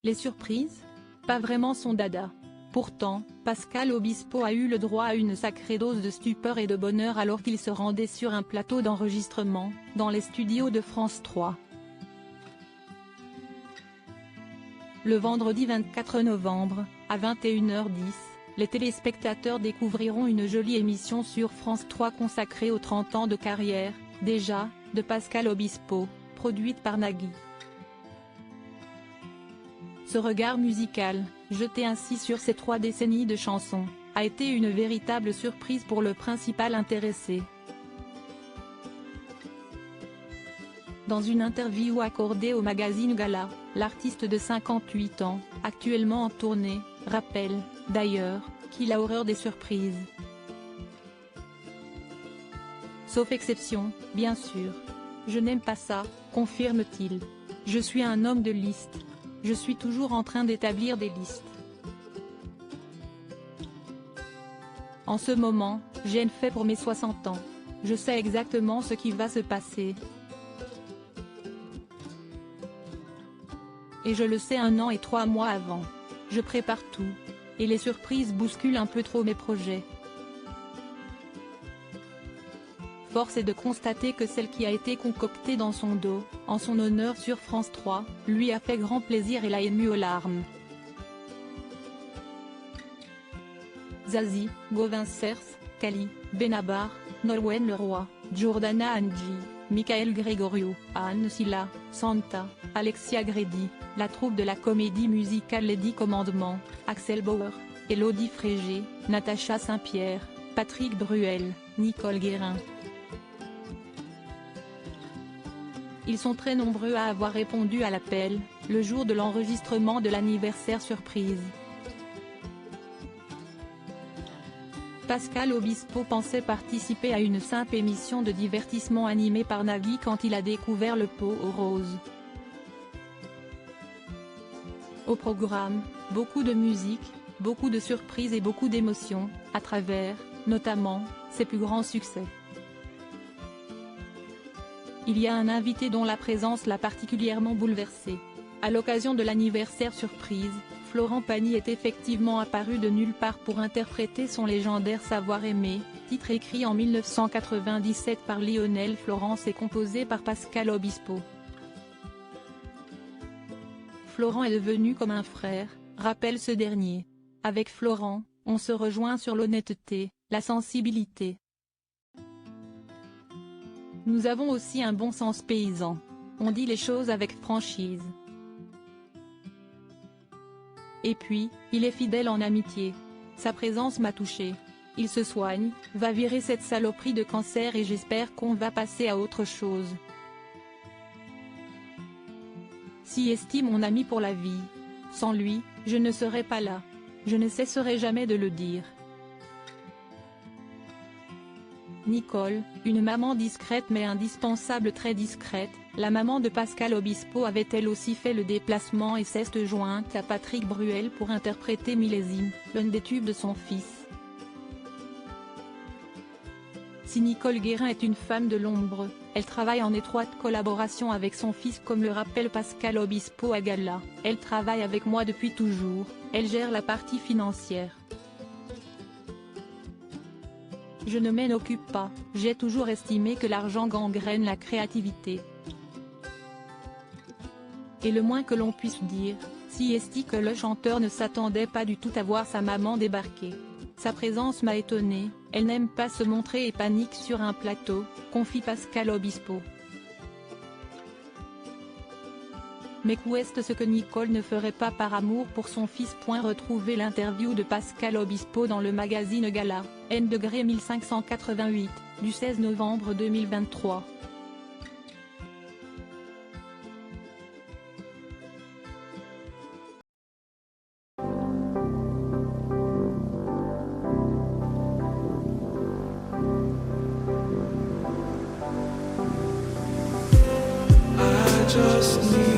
Les surprises? Pas vraiment son dada. Pourtant, Pascal Obispo a eu le droit à une sacrée dose de stupeur et de bonheur alors qu'il se rendait sur un plateau d'enregistrement, dans les studios de France 3. Le vendredi 24 novembre, à 21h10, les téléspectateurs découvriront une jolie émission sur France 3 consacrée aux 30 ans de carrière, déjà, de Pascal Obispo, produite par Nagui. Ce regard musical, jeté ainsi sur ces 3 décennies de chansons, a été une véritable surprise pour le principal intéressé. Dans une interview accordée au magazine Gala, l'artiste de 58 ans, actuellement en tournée, rappelle, d'ailleurs, qu'il a horreur des surprises. Sauf exception, bien sûr. Je n'aime pas ça, confirme-t-il. Je suis un homme de liste. Je suis toujours en train d'établir des listes. En ce moment, j'ai une fête pour mes 60 ans. Je sais exactement ce qui va se passer. Et je le sais 1 an et 3 mois avant. Je prépare tout. Et les surprises bousculent un peu trop mes projets. Force est de constater que celle qui a été concoctée dans son dos, en son honneur sur France 3, lui a fait grand plaisir et l'a ému aux larmes. Zazie, Gauvin Cers, Kali, Benabar, Nolwenn Leroy, Jordana Angie, Michael Gregorio, Anne Silla, Santa, Alexia Gredi, la troupe de la comédie musicale Les 10 Commandements, Axel Bauer, Élodie Frégé, Natacha Saint-Pierre, Patrick Bruel, Nicole Guérin. Ils sont très nombreux à avoir répondu à l'appel, le jour de l'enregistrement de l'anniversaire surprise. Pascal Obispo pensait participer à une simple émission de divertissement animée par Nagui quand il a découvert le pot aux roses. Au programme, beaucoup de musique, beaucoup de surprises et beaucoup d'émotions, à travers, notamment, ses plus grands succès. Il y a un invité dont la présence l'a particulièrement bouleversé. À l'occasion de l'anniversaire surprise, Florent Pagny est effectivement apparu de nulle part pour interpréter son légendaire Savoir-aimer, titre écrit en 1997 par Lionel Florence et composé par Pascal Obispo. Florent est devenu comme un frère, rappelle ce dernier. Avec Florent, on se rejoint sur l'honnêteté, la sensibilité. Nous avons aussi un bon sens paysan. On dit les choses avec franchise. Et puis, il est fidèle en amitié. Sa présence m'a touché. Il se soigne, va virer cette saloperie de cancer et j'espère qu'on va passer à autre chose. Si estime mon ami pour la vie. Sans lui, je ne serais pas là. Je ne cesserai jamais de le dire. Nicole, une maman discrète mais indispensable, très discrète, la maman de Pascal Obispo avait elle aussi fait le déplacement et s'est jointe à Patrick Bruel pour interpréter Millésime, l'un des tubes de son fils. Si Nicole Guérin est une femme de l'ombre, elle travaille en étroite collaboration avec son fils comme le rappelle Pascal Obispo à Gala. Elle travaille avec moi depuis toujours, elle gère la partie financière. Je ne m'en occupe pas, j'ai toujours estimé que l'argent gangrène la créativité. Et le moins que l'on puisse dire, si est que le chanteur ne s'attendait pas du tout à voir sa maman débarquer. Sa présence m'a étonné, elle n'aime pas se montrer et panique sur un plateau, confie Pascal Obispo. Mais qu'est-ce ce que Nicole ne ferait pas par amour pour son fils? Retrouvez l'interview de Pascal Obispo dans le magazine Gala, N°1588, du 16 novembre 2023. I just need